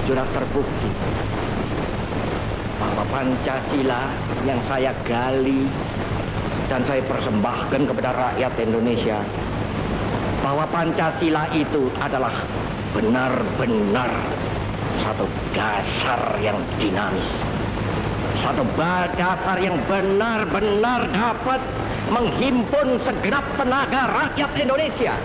sudah terbukti bahwa Pancasila yang saya gali dan saya persembahkan kepada rakyat Indonesia, bahwa Pancasila itu adalah benar-benar satu dasar yang dinamis, satu dasar yang benar-benar dapat menghimpun segenap tenaga rakyat Indonesia.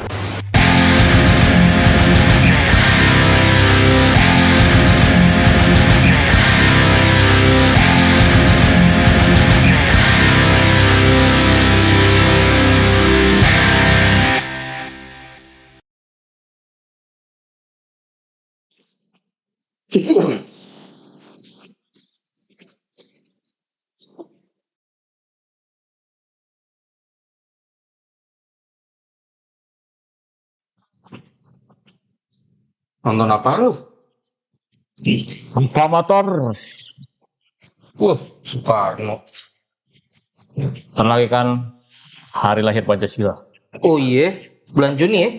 Nonton apa lu? Buka motor. Soekarno. Kan lagi kan hari lahir Pancasila. Oh iya, bulan Juni ya?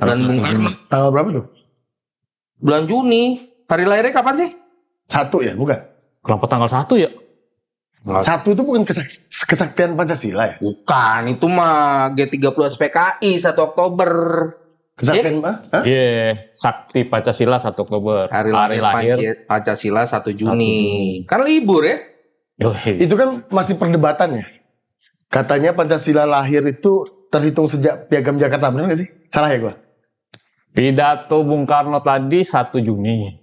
Bulan Bung Karno. Tanggal berapa tuh? Bulan Juni. Hari lahirnya kapan sih? 1 ya, bukan? Kenapa tanggal 1 ya? 1 itu bukan kesaktian Pancasila ya? Bukan, itu mah G30 SPKI 1 Oktober. Kesaktian mah? Hah? Iya, Sakti Pancasila 1 Oktober. Hari lahir Pancasila 1 Juni. Kan libur ya? Yoi. Itu kan masih perdebatan ya. Katanya Pancasila lahir itu terhitung sejak Piagam Jakarta, benar nggak sih? Salah ya gua? Pidato Bung Karno tadi 1 Juni.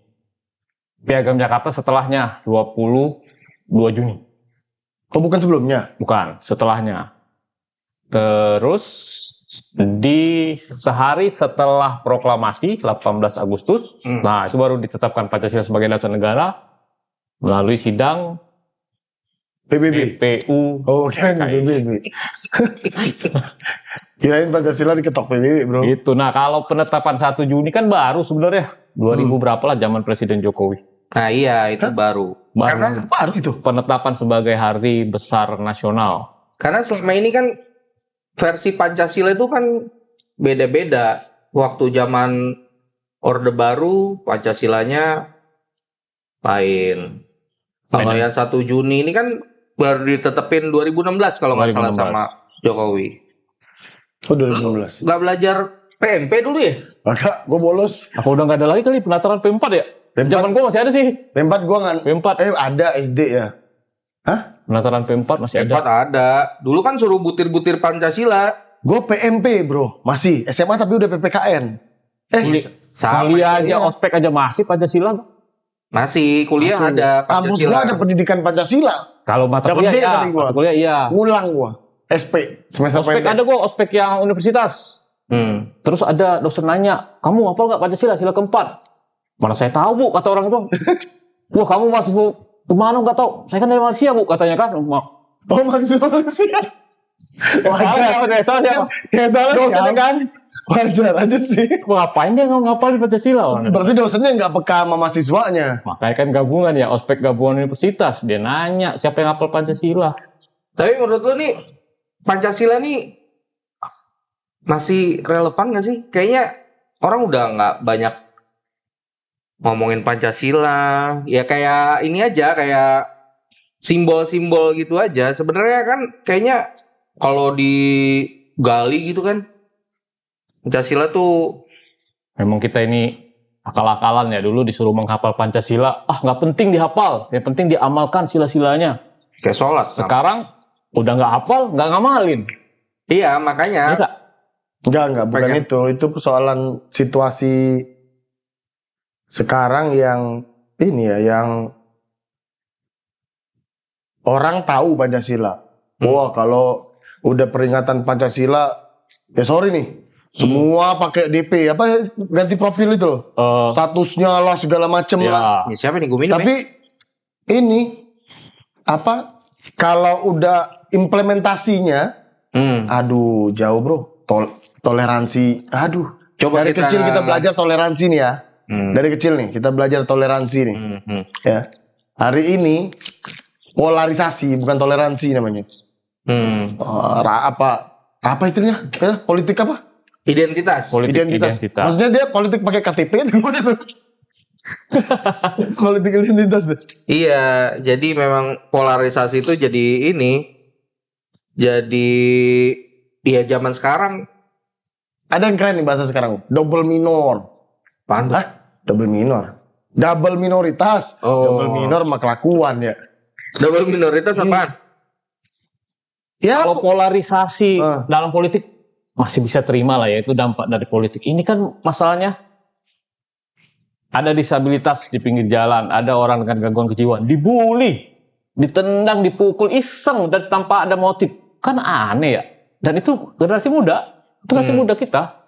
Piagam Jakarta setelahnya 22 Juni. Oh, bukan sebelumnya? Bukan, setelahnya. Terus di sehari setelah proklamasi 18 Agustus, nah itu baru ditetapkan Pancasila sebagai dasar negara melalui sidang PBB? PPU. Oh, kan PBB. Kirain Pancasila diketok PBB, bro. Gitu. Nah, kalau penetapan 1 Juni kan baru sebenarnya. 2000 berapa lah zaman Presiden Jokowi. Nah iya, itu baru. Karena baru itu. Penetapan sebagai hari besar nasional. Karena selama ini kan versi Pancasila itu kan beda-beda. Waktu zaman Orde Baru, Pancasilanya lain. Kalau yang 1 Juni ini kan baru ditetepin 2016 kalau nggak salah 2016. sama Jokowi. Oh, 2016. Nggak belajar PMP dulu ya? Maka gue bolos. Apa udah nggak ada lagi kali penataran P4 ya? Zaman gua masih ada sih. P4 gue nggak. P4. Ada SD ya. Hah? Penataran P4 masih P4 ada. ada. Dulu kan suruh butir-butir Pancasila. Gue PMP, bro. Masih. SMA tapi udah PPKN. Sama Kuliah aja, itu. ospek aja masih Pancasila. Masih kuliah Masih. ada Kampus gue Pancasila. ada pendidikan Pancasila. Kalau mata Dapat kuliah D ya, tadi gua. mata kuliah iya. Ngulang gue. SP. Semester Ospek pendek. ada gua, ospek yang universitas. Terus ada dosen nanya, kamu hafal nggak Pancasila sila keempat? Mana saya tahu bu, kata orang itu. Wah kamu masih kemana nggak tahu? Saya kan dari Malaysia bu, katanya kan. Oh, maksud manusia. Wajar. Salah Dosennya kan? Wajar aja sih. Ngapain dia ngapalin Pancasila? Berarti dosennya nggak peka sama mahasiswanya. Makanya kan gabungan ya, ospek gabungan universitas. Dia nanya, siapa yang hafal Pancasila? Tapi menurut lu nih Pancasila nih masih relevan nggak sih? Kayaknya orang udah nggak banyak ngomongin Pancasila. Ya kayak ini aja, kayak simbol-simbol gitu aja. Sebenarnya kan kayaknya kalau digali gitu kan Pancasila tuh Memang kita ini akal-akalan ya, dulu disuruh menghafal Pancasila. Ah nggak penting dihafal, yang penting diamalkan sila-silanya. kayak sholat. Sekarang udah nggak hafal, nggak ngamalin. Iya makanya. Iya nggak? Enggak, bukan Pengen. itu. Itu persoalan situasi sekarang yang ini ya, yang orang tahu Pancasila. Wah, kalau udah peringatan Pancasila, ya sorry nih, semua pakai DP, apa ganti profil itu loh. Statusnya lah segala macem lah. Ya, Ini siapa nih gue minum? Tapi ini apa? Kalau udah implementasinya, aduh jauh bro. Toleransi, aduh. Coba Dari kecil kita belajar toleransi nih ya. Dari kecil nih kita belajar toleransi nih. Ya. Hari ini polarisasi bukan toleransi namanya. Apa itunya? Politik apa? Identitas. politik identitas. Maksudnya dia politik pakai KTP itu gimana tuh? Politik identitas deh. Iya, jadi memang polarisasi itu jadi jadi ya zaman sekarang. Ada yang keren nih bahasa sekarang, double minor. Apaan tuh? Double minor. Double minoritas. Oh. Double minor mah kelakuan ya. Double minoritas apaan? Ya, Kalau polarisasi Ah. dalam politik masih bisa terima lah ya, itu dampak dari politik. Ini kan masalahnya ada disabilitas di pinggir jalan, ada orang dengan gangguan kejiwaan, dibully, ditendang, dipukul, iseng dan tanpa ada motif. Kan aneh ya. Dan itu generasi muda kita.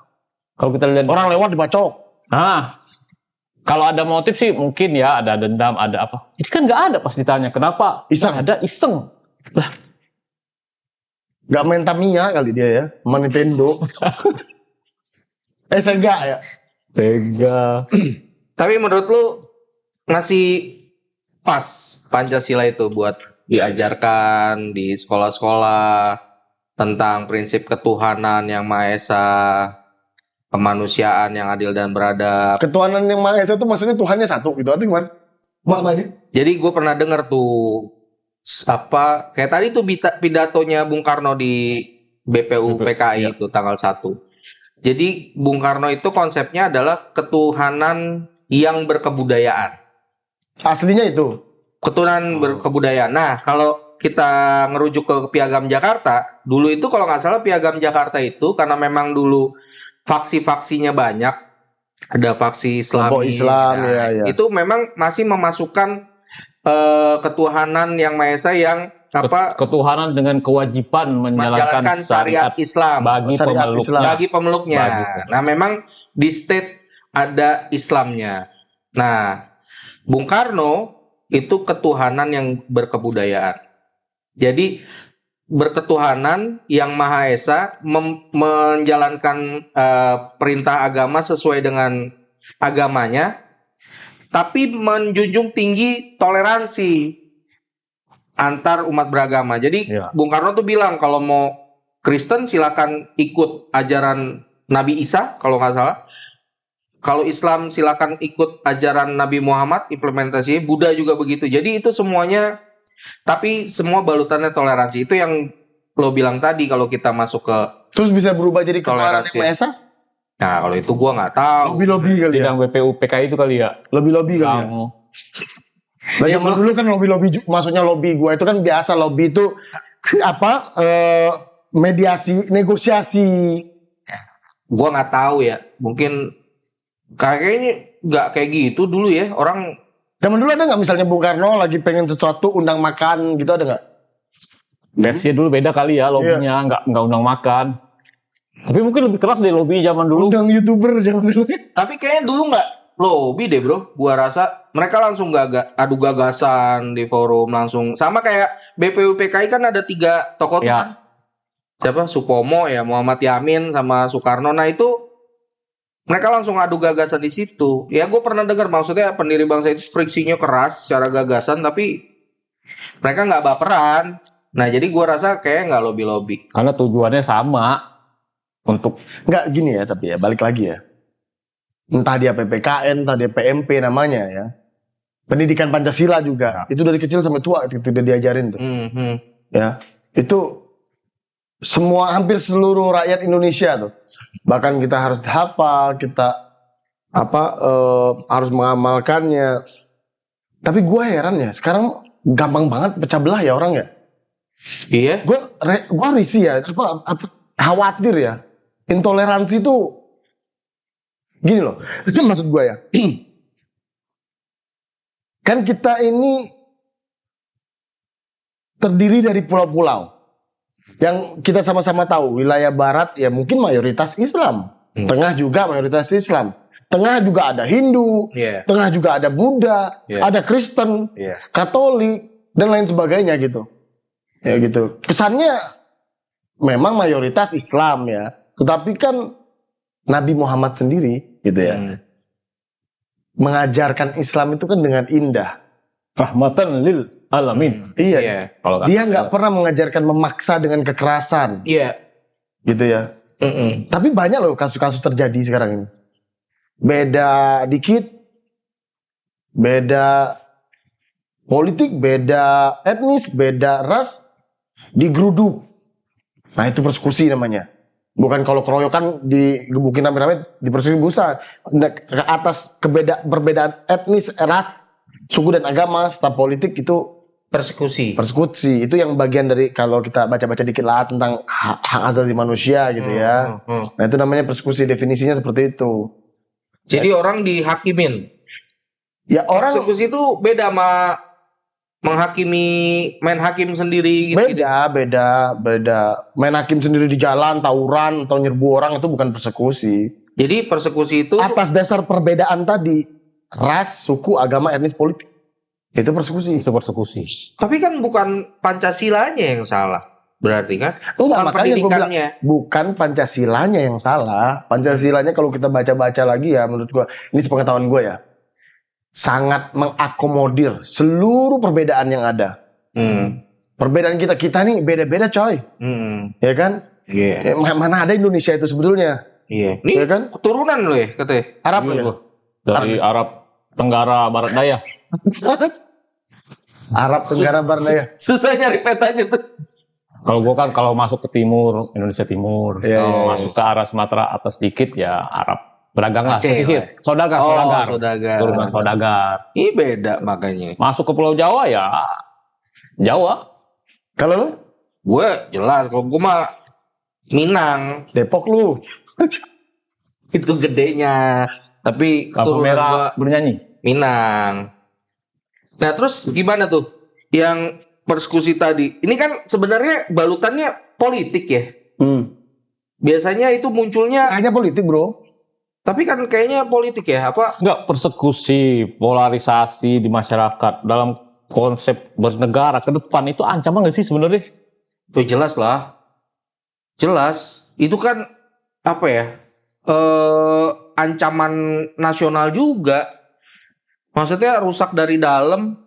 Kalau kita lihat orang lewat dibacok. nah, kalau ada motif sih mungkin ya ada dendam, ada apa. Ini kan nggak ada pas ditanya kenapa. Iseng. Nggak ada iseng. Lah, Gak main Tamiya kali dia ya, main Nintendo. Sega ya. tega. Tapi menurut lu ngasih pas Pancasila itu buat diajarkan di sekolah-sekolah tentang prinsip ketuhanan yang Maha Esa, kemanusiaan yang adil dan beradab. Ketuhanan yang Maha Esa itu maksudnya Tuhannya satu gitu atau gimana? Maknanya? Jadi gue pernah dengar tuh kayak tadi tuh pidatonya Bung Karno di BPU PKI itu tanggal 1. Jadi Bung Karno itu konsepnya adalah ketuhanan yang berkebudayaan. Aslinya itu. Ketuhanan berkebudayaan. Nah, kalau kita ngerujuk ke Piagam Jakarta, dulu itu kalau nggak salah Piagam Jakarta itu karena memang dulu faksi-faksinya banyak, ada faksi Islami, Islam, nah, ya. itu memang masih memasukkan ketuhanan yang Maha Esa yang Ketuhanan dengan kewajiban menjalankan syariat Islam bagi Syariat pemeluk. Islam. bagi pemeluknya. Bagi. Nah, memang di state ada Islamnya. Nah, Bung Karno itu ketuhanan yang berkebudayaan. Jadi berketuhanan yang Maha Esa menjalankan perintah agama sesuai dengan agamanya, tapi menjunjung tinggi toleransi antar umat beragama. Jadi Ya. Bung Karno tuh bilang kalau mau Kristen silakan ikut ajaran Nabi Isa kalau nggak salah. Kalau Islam silakan ikut ajaran Nabi Muhammad, implementasinya. Buddha juga begitu. Jadi itu semuanya, tapi semua balutannya toleransi. Itu yang lo bilang tadi kalau kita masuk ke Terus bisa berubah jadi ketuhanan Toleransi. yang Maha Esa? nah kalau itu gua nggak tahu. Lobby-lobby kali ya. Bidang BPU PKI itu kali ya. Lobby-lobby kali ya. Yang Nah, zaman dulu kan lobby-lobby, maksudnya lobby gua itu kan biasa lobby itu mediasi, negosiasi. Gua nggak tahu ya. Mungkin kayaknya nggak kayak gitu dulu ya. Orang Zaman dulu ada nggak misalnya Bung Karno lagi pengen sesuatu undang makan gitu, ada nggak? versinya dulu beda kali ya lobbynya, nggak undang makan. Tapi mungkin lebih keras deh lobby zaman dulu. Undang YouTuber zaman dulu. tapi kayaknya dulu nggak lobby deh bro. Gua rasa mereka langsung adu gagasan di forum langsung. Sama kayak BPU PKI kan ada 3 tokoh tuh Ya. kan. Siapa? Supomo ya, Muhammad Yamin sama Soekarno. Nah itu mereka langsung adu gagasan di situ. Ya gue pernah dengar maksudnya pendiri bangsa itu friksinya keras secara gagasan, tapi mereka nggak baperan. Nah jadi gue rasa kayak nggak lobby-lobby. Karena tujuannya sama untuk Nggak gini ya, tapi ya balik lagi ya. Entah dia PPKN, entah dia PMP namanya ya. Pendidikan Pancasila juga. Itu dari kecil sampai tua itu udah diajarin tuh. Ya. Itu hampir seluruh rakyat Indonesia tuh. Bahkan kita harus hafal, kita harus mengamalkannya. Tapi gue heran ya, sekarang gampang banget pecah belah ya orang ya. Iya. Gue risih ya, khawatir ya. Intoleransi itu gini loh, itu maksud gue ya. Kan kita ini terdiri dari pulau-pulau. Yang kita sama-sama tahu, wilayah barat ya mungkin mayoritas Islam. Tengah juga mayoritas Islam. Tengah juga ada Hindu. Tengah juga ada Buddha. Ada Kristen. Katolik. Dan lain sebagainya gitu. Ya gitu. Kesannya memang mayoritas Islam ya. Tetapi kan Nabi Muhammad sendiri gitu ya. Mengajarkan Islam itu kan dengan indah. rahmatan lil alamin. Iya. Kalau Dia nggak pernah mengajarkan memaksa dengan kekerasan. Iya. Gitu ya. Tapi banyak loh kasus-kasus terjadi sekarang ini. Beda dikit beda politik, beda etnis, beda ras, digeruduk. Nah itu persekusi namanya. Bukan kalau keroyokan digebukin rame-rame, dipersekusi busa. Ke atas perbedaan etnis, ras, suku dan agama, serta politik itu Persekusi. persekusi. Itu yang bagian dari kalau kita baca-baca dikit lah tentang hak asasi manusia gitu ya. Nah itu namanya persekusi, definisinya seperti itu. Jadi orang dihakimin. Ya orang Persekusi itu beda sama menghakimi, main hakim sendiri gitu. beda. Main hakim sendiri di jalan, tawuran atau nyerbu orang itu bukan persekusi. Jadi persekusi itu Atas dasar perbedaan tadi, ras, suku, agama, etnis, politik. Itu persekusi. Itu persekusi. tapi kan bukan Pancasilanya yang salah. Berarti kan? Enggak, Bukan makanya gua bilang, pendidikannya. bukan Pancasilanya yang salah. Pancasilanya kalau kita baca-baca lagi ya, menurut gua, ini sepengetahuan gua ya, sangat mengakomodir seluruh perbedaan yang ada. Perbedaan kita nih beda-beda coy, ya kan? Iya. Mana ada Indonesia itu sebetulnya, Iya. Nih ya kan? keturunan lo ya katanya. Arab Iya, ya? gua. Dari Arab Tenggara Barat Daya. Arab Tenggara Barat Daya. Susah nyari petanya tuh. Kalau gua kan kalau masuk ke timur, Indonesia Timur, Iya, iya, masuk ke arah Sumatera atas dikit ya Arab. Berdagang lah, Aceh pesisir. lah. Saudagar. Saudagar. Turunan saudagar. Ini beda makanya. Masuk ke Pulau Jawa ya Jawa. Kalau lu Gue jelas kalau gue mah Minang Depok lu, itu gedenya. Tapi Lampu keturunan merah gue bernyanyi. Minang. Nah terus gimana tuh yang persekusi tadi? Ini kan sebenarnya balutannya politik ya. Biasanya itu munculnya, hanya politik bro. tapi kan kayaknya politik ya apa? Enggak, persekusi, polarisasi di masyarakat dalam konsep bernegara ke depan itu ancaman nggak sih sebenarnya? Tuh jelas lah, jelas. Itu kan apa ya? Ancaman nasional juga. Maksudnya rusak dari dalam,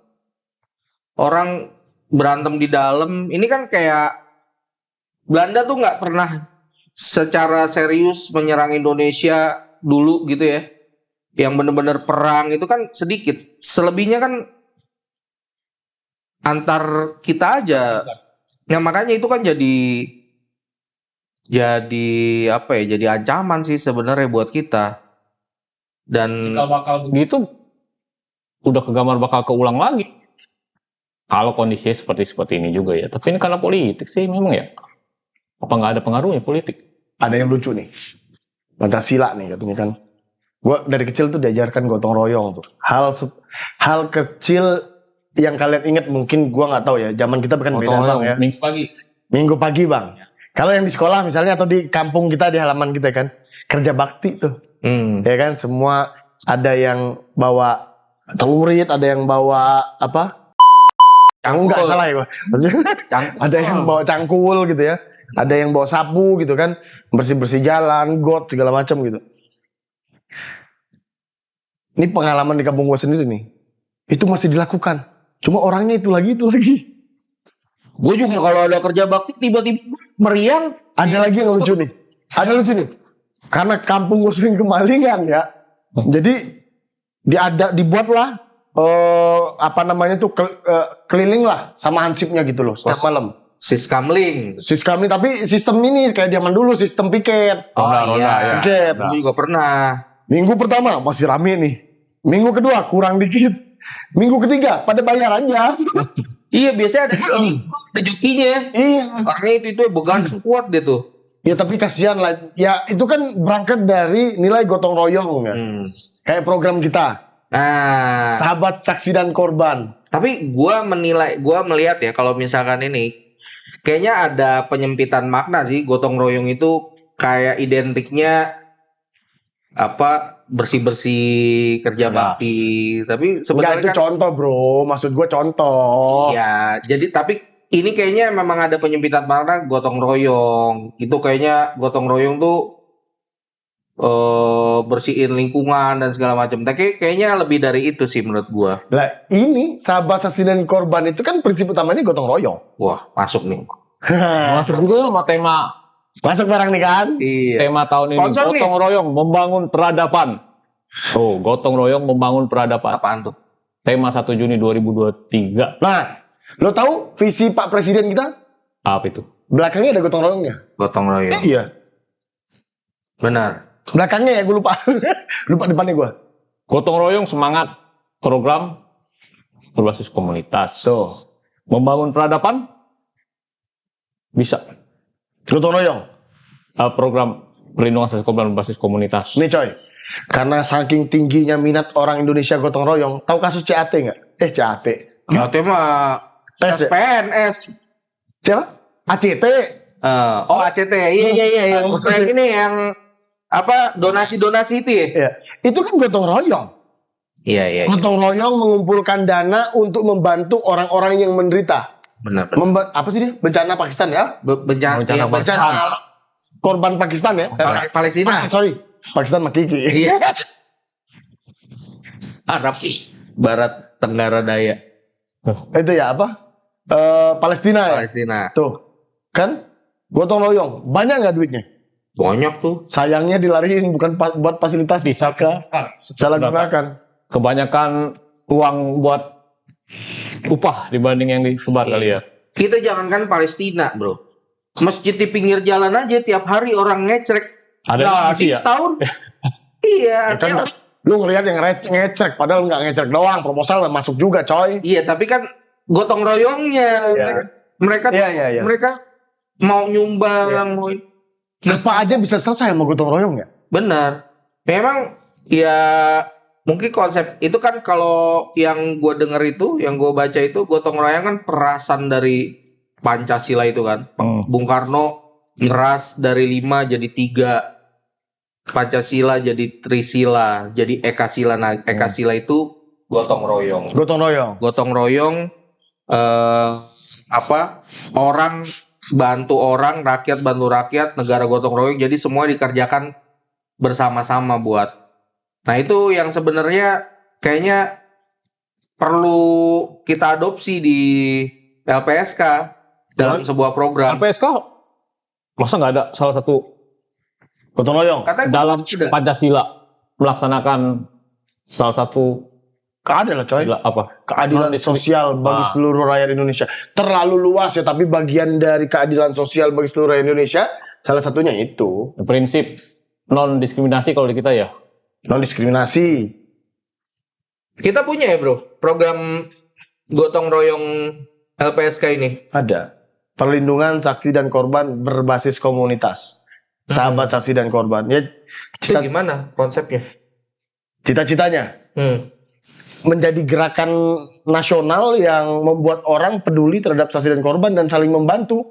orang berantem di dalam. Ini kan kayak Belanda tuh nggak pernah secara serius menyerang Indonesia dulu gitu ya. Yang benar-benar perang itu kan sedikit. Selebihnya kan antar kita aja. Nah makanya itu kan jadi apa ya? Jadi ancaman sih sebenarnya buat kita. Dan Cikal bakal begitu udah kegambar bakal keulang lagi. Kalau kondisinya seperti ini juga ya. Tapi ini karena politik sih memang ya. Apa nggak ada pengaruhnya politik? Ada yang lucu nih, Pancasila nih katanya kan. Gua dari kecil tuh diajarkan gotong royong tuh. Hal kecil yang kalian ingat mungkin gua nggak tahu ya. Zaman kita bukan beda bang ya. Minggu pagi. Minggu pagi bang. Kalau yang di sekolah misalnya atau di kampung kita di halaman kita kan kerja bakti tuh, ya kan semua ada yang bawa celurit, ada yang bawa apa? Enggak salah ya gua. Ada yang bawa cangkul gitu ya. Ada yang bawa sapu gitu kan, bersih-bersih jalan, got segala macam gitu. Ini pengalaman di kampung gua sendiri nih. Itu masih dilakukan. Cuma orangnya itu lagi. gue juga kalau ada kerja bakti tiba-tiba meriang. Ada lagi yang lucu nih. Ada lucu nih. Karena kampung gua sering kemalingan ya. Jadi dibuatlah apa namanya tuh keliling lah sama hansipnya gitu loh setiap malam. Siskamling. Siskamling tapi sistem ini kayak zaman dulu sistem piket. Ronda, ya. Piket. Gue juga pernah. Minggu pertama masih rame nih. Minggu kedua kurang dikit. Minggu ketiga pada bayar aja. Iya biasanya ada jokinya. Iya. Orangnya itu begadang kuat dia tuh. Ya tapi kasihan lah. Ya itu kan berangkat dari nilai gotong royong kan. Kayak program kita. Nah, Sahabat saksi dan korban. tapi gue melihat ya kalau misalkan ini kayaknya ada penyempitan makna sih. Gotong royong itu kayak identiknya apa bersih-bersih kerja bakti. Tapi Enggak sebenarnya itu kan contoh bro. Maksud gue contoh. iya, jadi tapi ini kayaknya memang ada penyempitan makna gotong royong. Itu kayaknya gotong royong tuh bersihin lingkungan dan segala macam. Tapi kayaknya lebih dari itu sih menurut gua. Lah ini sahabat saksi dan korban itu kan prinsip utamanya gotong royong. Wah, masuk nih. Masuk juga sama tema Masuk barang nih kan? Iya. tema tahun ini. Sponsor nih. Gotong royong membangun peradaban. Oh, gotong royong membangun peradaban. Apaan tuh? tema 1 Juni 2023. Nah, lo tahu visi Pak Presiden kita? Apa itu? Belakangnya ada gotong royongnya. Gotong royong. Iya. Benar. Belakangnya ya, gue lupa. Lupa depannya gue. Gotong royong semangat program berbasis komunitas. Tuh. Membangun peradaban bisa. Gotong royong. Program perlindungan sosial korban berbasis komunitas. Nih coy. Karena saking tingginya minat orang Indonesia gotong royong. Tahu kasus CAT nggak? CAT. Ya itu mah Tes ya? PNS. Siapa? ACT. Oh ACT. Iya. Yang ini yang apa donasi itu ya? Ya. Itu kan gotong royong. Iya. Gotong royong mengumpulkan dana untuk membantu orang-orang yang menderita. Benar. Apa sih dia? Bencana Pakistan ya? Bencana Korban Pakistan ya? Palestina. Sorry. Pakistan sama Kiki. Iya. Arab Barat Tenggara Daya. Itu ya apa? Palestina ya? Palestina. Tuh. Kan? Gotong royong. Banyak nggak duitnya? Banyak tuh. Sayangnya dilariin bukan buat fasilitas salah gunakan. Kebanyakan uang buat upah dibanding yang disebar kali ya. Kita jangankan Palestina, bro. Masjid di pinggir jalan aja tiap hari orang ngecrek. Ada sih ya? Setahun. Iya. Ya kan, lu ngelihat yang ngecek, padahal nggak ngecek doang, proposal masuk juga, coy. Iya, tapi kan gotong royongnya. Iya. Mereka Iya. mereka mau nyumbang, mau Apa aja bisa selesai sama gotong royong ya? benar. Memang ya mungkin konsep itu kan kalau yang gue denger itu, yang gue baca itu gotong royong kan perasan dari Pancasila itu kan. Bung Karno meras dari 5 jadi 3. Pancasila jadi Trisila, jadi Ekasila. Nah, Ekasila itu gotong royong. Gotong royong orang bantu orang, rakyat bantu rakyat, negara gotong royong. Jadi semua dikerjakan bersama-sama buat. Nah, itu yang sebenarnya kayaknya perlu kita adopsi di LPSK dalam sebuah program. LPSK masa nggak ada salah satu Gotong royong. Katanya dalam sudah. Pancasila melaksanakan salah satu Keadilan coy. apa? Keadilan sosial bagi seluruh rakyat Indonesia. Terlalu luas ya, tapi bagian dari keadilan sosial bagi seluruh rakyat Indonesia, salah satunya itu. Prinsip non diskriminasi kalau di kita ya. Non diskriminasi. Kita punya ya bro program gotong royong LPSK ini. Ada. Perlindungan saksi dan korban berbasis komunitas. Sahabat saksi dan korban. Ya, Itu gimana konsepnya? cita-citanya menjadi gerakan nasional yang membuat orang peduli terhadap saksi dan korban dan saling membantu.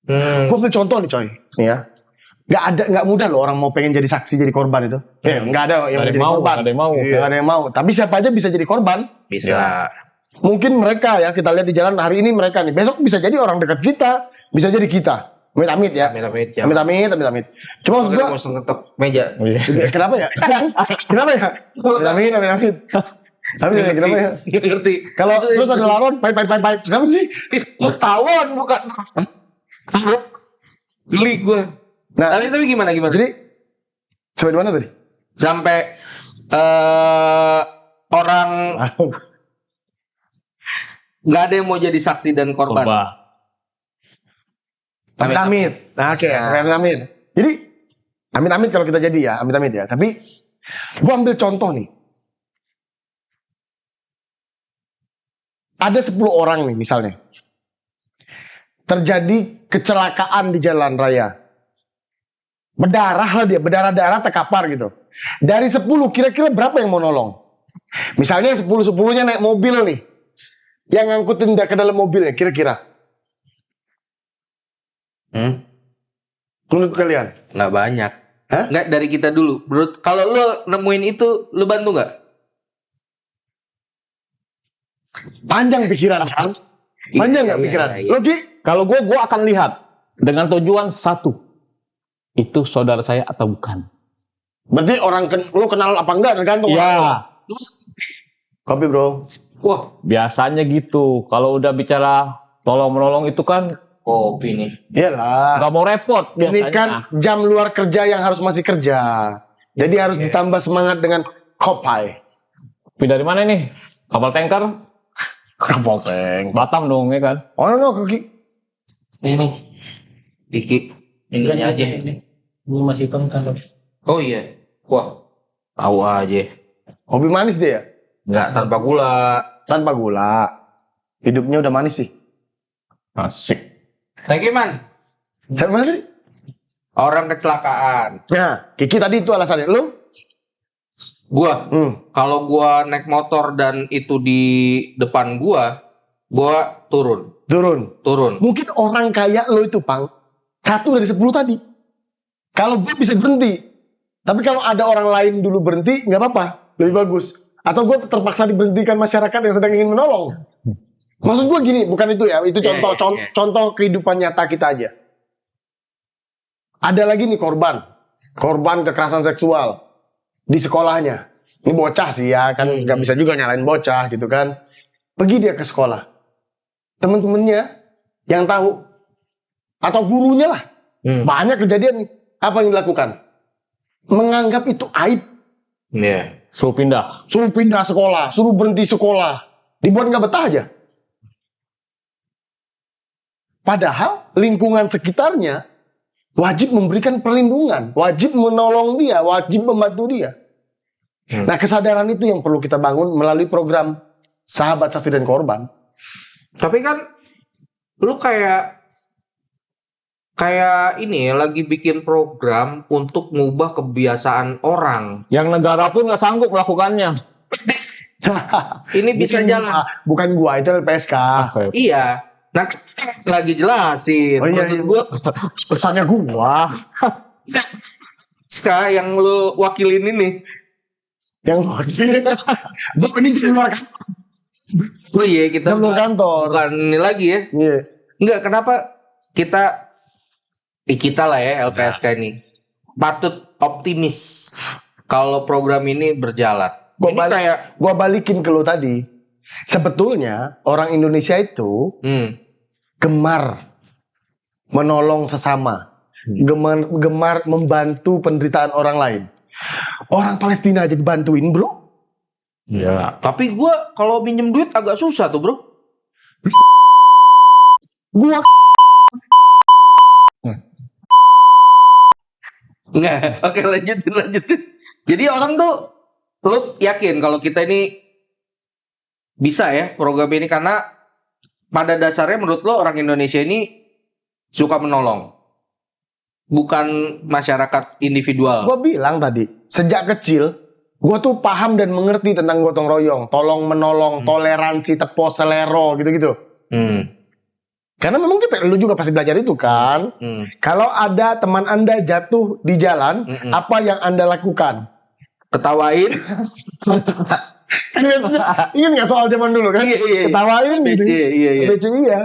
Gue ambil contoh nih coy, nih ya. Nggak mudah loh orang mau pengen jadi saksi jadi korban itu. Nggak ada yang mau jadi korban. Nggak ada yang mau. Tapi siapa aja bisa jadi korban. Bisa. Ya. Mungkin mereka ya, kita lihat di jalan hari ini mereka nih. Besok bisa jadi orang dekat kita, bisa jadi kita. Amit-amit ya. Amit-amit. Cuma maksud Kita gua, mau ngetok meja. kenapa ya? Kenapa ya? Amit-amit. Tapi kenapa ya? Ngerti. Kalau lu ada laron, baik. Kenapa sih? Ketahuan bukan. Geli gue. Nah, Tapi gimana? jadi sampai di mana tadi? Sampai orang nggak ada yang mau jadi saksi dan korban. Amit-amit. Nah, oke, amit-amit. Jadi amit-amit kalau kita jadi ya, amit-amit ya. Tapi gua ambil contoh nih. Ada 10 orang nih misalnya. Terjadi kecelakaan di jalan raya. Berdarah lah dia, berdarah-darah terkapar gitu. Dari 10 kira-kira berapa yang mau nolong? Misalnya 10-10-nya naik mobil nih. Yang ngangkutin dia ke dalam mobilnya kira-kira. Menurut kalian? Nggak banyak. Hah? Nggak dari kita dulu. Menurut kalau lo nemuin itu, lo bantu nggak? Panjang pikiran kan? Panjang nggak pikiran? Iya. Logi? Kalau gue akan lihat dengan tujuan satu, itu saudara saya atau bukan. Berarti orang lo kenal apa enggak tergantung. Ya, Kopi bro. Wah, biasanya gitu. Kalau udah bicara tolong menolong itu kan kopi nih. Iyalah. nggak mau repot Ini biasanya. kan jam luar kerja yang harus masih kerja. Jadi harus ditambah semangat dengan kopi. dari mana nih? Kapal tanker? Kapal tank. Batam dong, ya kan? Oh no, kaki. Ini Diki ini aja. Ini masih hitam kan? Oh iya. Wah, tahu aja. Hobi manis dia ya? Nggak tanpa gula. Tanpa gula. Hidupnya udah manis sih. Asik. Thank you, man. Saya mana tadi? Orang kecelakaan. Nah, Kiki tadi itu alasannya. Lu? Gua, kalau gua naik motor dan itu di depan gua turun. Turun. Mungkin orang kayak lo itu, Pang, 1 dari 10 tadi. Kalau gue bisa berhenti. Tapi kalau ada orang lain dulu berhenti, nggak apa-apa. Lebih bagus. Atau gue terpaksa diberhentikan masyarakat yang sedang ingin menolong. Maksud gue gini, bukan itu ya. Itu contoh kehidupan nyata kita aja. Ada lagi nih korban kekerasan seksual di sekolahnya. Ini bocah sih ya, kan nggak bisa juga nyalain bocah gitu kan. Pergi dia ke sekolah. Temen-temennya yang tahu atau gurunya lah. Banyak kejadian nih. Apa yang dilakukan? Menganggap itu aib. Iya. Suruh pindah. Suruh pindah sekolah, suruh berhenti sekolah. Dibuat nggak betah aja. Padahal lingkungan sekitarnya wajib memberikan perlindungan, wajib menolong dia, wajib membantu dia. Nah, kesadaran itu yang perlu kita bangun melalui program Sahabat Saksi dan Korban. Tapi kan lu kayak ini ya, lagi bikin program untuk ngubah kebiasaan orang. Yang negara pun nggak sanggup melakukannya. Ini bisa jalan. Bukan gua, itu LPSK. Iya. Nah, lagi jelasin. Oh iya, Maksud gua, pesannya gua. Ska yang lu wakilin ini. Yang wakilin. Bapak ini di luar kantor. Oh iya, kita Di luar kantor. bukan ini lagi ya. Iya. Enggak, kenapa kita lah ya LPSK ini patut optimis kalau program ini berjalan. Gua balikin ke lu tadi. Sebetulnya orang Indonesia itu gemar menolong sesama, gemar membantu penderitaan orang lain. Orang Palestina aja dibantuin, bro. Iya. Tapi gua kalau minjem duit agak susah tuh, bro. Gua Enggak. Oke, lanjutin. Jadi orang tuh, lu yakin kalau kita ini bisa ya program ini, karena pada dasarnya menurut lo orang Indonesia ini suka menolong, bukan masyarakat individual. Gue bilang tadi, sejak kecil, gue tuh paham dan mengerti tentang gotong royong, tolong menolong, toleransi, tepo selero, gitu-gitu. Karena memang lu juga pasti belajar itu kan. Kalau ada teman Anda jatuh di jalan, apa yang Anda lakukan? Ketawain. Ingat nggak soal zaman dulu kan? Iya. Ketawain gitu. Iya. BC iya.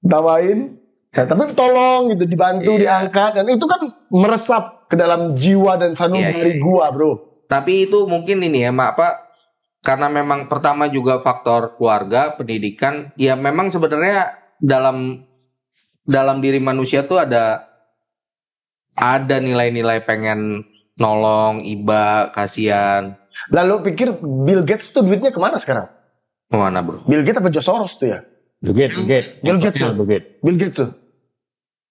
Ketawain. Ya, tapi tolong gitu, dibantu, diangkat. Dan itu kan meresap ke dalam jiwa dan sanubari gua, bro. Tapi itu mungkin ini ya, karena memang pertama juga faktor keluarga, pendidikan. Ya memang sebenarnya dalam diri manusia tuh ada nilai-nilai pengen nolong, iba, kasihan. Lalu pikir Bill Gates tuh duitnya kemana sekarang? Kemana, bro? Bill Gates apa George Soros tuh ya? Bill Gates. Bill Gates tuh.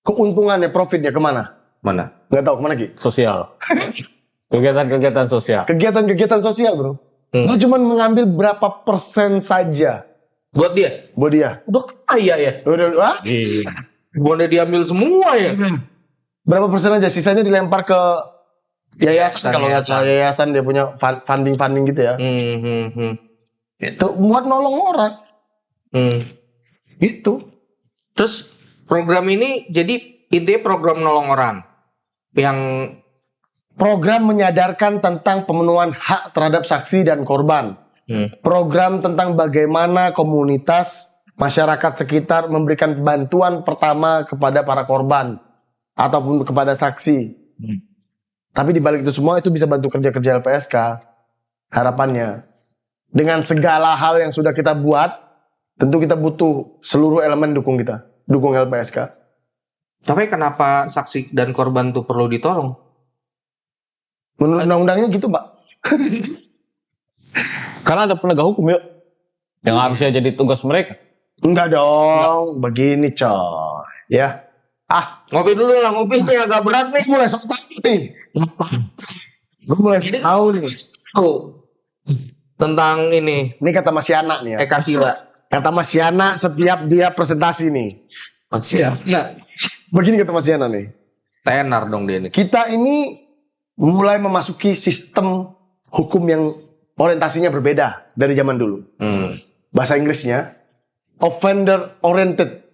Keuntungannya, profitnya kemana? Mana? Nggak tahu kemana Ki? Sosial. Kegiatan sosial. Kegiatan sosial, bro. Dia cuma mengambil berapa persen saja. Buat dia? Buat dia. Udah kaya ya? Udah. Boleh diambil semua ya? Berapa persen aja, sisanya dilempar ke yayasan. Kalau nggak salah yayasan, dia punya funding gitu ya. Itu buat nolong orang. Gitu. Terus program ini jadi intinya program nolong orang yang program menyadarkan tentang pemenuhan hak terhadap saksi dan korban. Program tentang bagaimana komunitas masyarakat sekitar memberikan bantuan pertama kepada para korban ataupun kepada saksi. Tapi di balik itu semua itu bisa bantu kerja-kerja LPSK. Harapannya dengan segala hal yang sudah kita buat, tentu kita butuh seluruh elemen dukung LPSK. Tapi kenapa saksi dan korban itu perlu ditolong? Menurut undang-undangnya gitu, Pak. Karena ada penegak hukum ya. Yang harusnya jadi tugas mereka. Enggak dong, begini coy. Ya. Ngopi dulu lah, ngopi nih agak berat nih. Mulai sok tahu nih. Gue mulai tahu nih. Tuh. Tentang ini, Ini kata Mas Yana nih ya. Eka Sila. Kata Mas Yana setiap dia presentasi nih. Nah, Begini kata Mas Yana nih. tenar dong dia ini. Kita ini mulai memasuki sistem hukum yang orientasinya berbeda dari zaman dulu. Bahasa Inggrisnya offender oriented.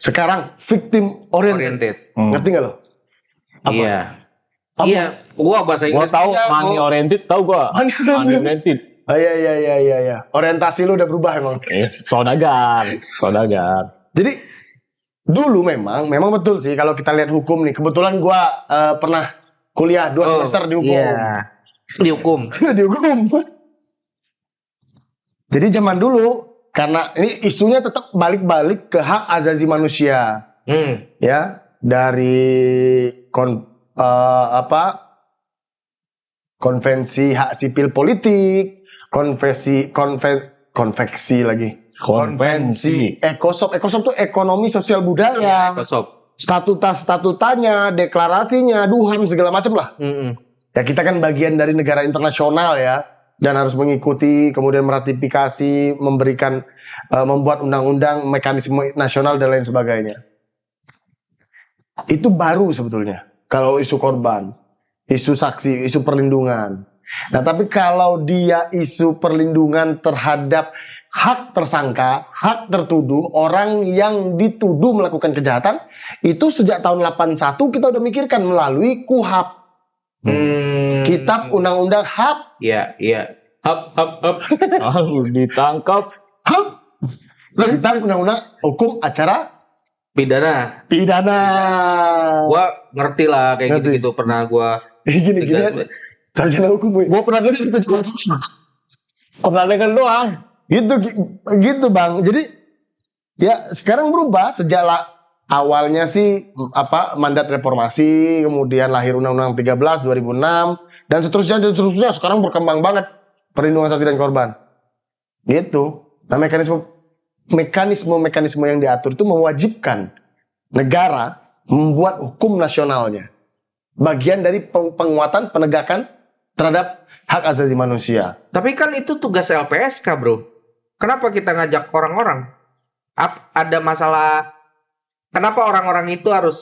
Sekarang victim oriented. Ngerti nggak lo? Apa? Iya. Apa? Iya, gua bahasa Gua Inggris tahu aja, money gua- oriented, tahu gua. Money Money oriented. Oh, iya. Orientasi lu udah berubah emang. Saudagar. Jadi dulu memang betul sih kalau kita lihat hukum nih. Kebetulan gua pernah kuliah 2 semester di hukum. Iya. Dihukum. Di hukum. Jadi zaman dulu karena ini isunya tetap balik-balik ke hak asasi manusia, ya dari konvensi hak sipil politik, konvensi ECOSOC itu ekonomi sosial budaya, Kosop. statutanya, deklarasinya, DUHAM segala macam lah. Ya kita kan bagian dari negara internasional ya, dan harus mengikuti, kemudian meratifikasi, memberikan, membuat undang-undang, mekanisme nasional dan lain sebagainya. Itu baru sebetulnya. Kalau isu korban, isu saksi, isu perlindungan. Nah tapi kalau dia isu perlindungan terhadap hak tersangka, hak tertuduh, orang yang dituduh melakukan kejahatan, itu sejak tahun 81 kita udah mikirkan melalui KUHAP. Kitab Undang-Undang HAP. Iya. Hap. Lalu ditangkap. HAP. Kitab Undang-Undang Hukum Acara Pidana. Gua ngerti lah kayak Ngerti. gitu-gitu pernah gua. Gini sarjana hukum. Gua pernah dengar itu juga. Pernah dengar doang. Gitu Bang. Jadi ya sekarang berubah sejak awalnya sih mandat reformasi, kemudian lahir Undang-Undang 13 2006 dan seterusnya sekarang berkembang banget perlindungan saksi dan korban. Gitu. Nah, mekanisme yang diatur itu mewajibkan negara membuat hukum nasionalnya. Bagian dari penguatan penegakan terhadap hak asasi manusia. Tapi kan itu tugas LPSK, Bro. Kenapa kita ngajak orang-orang? Ada masalah. Kenapa orang-orang itu harus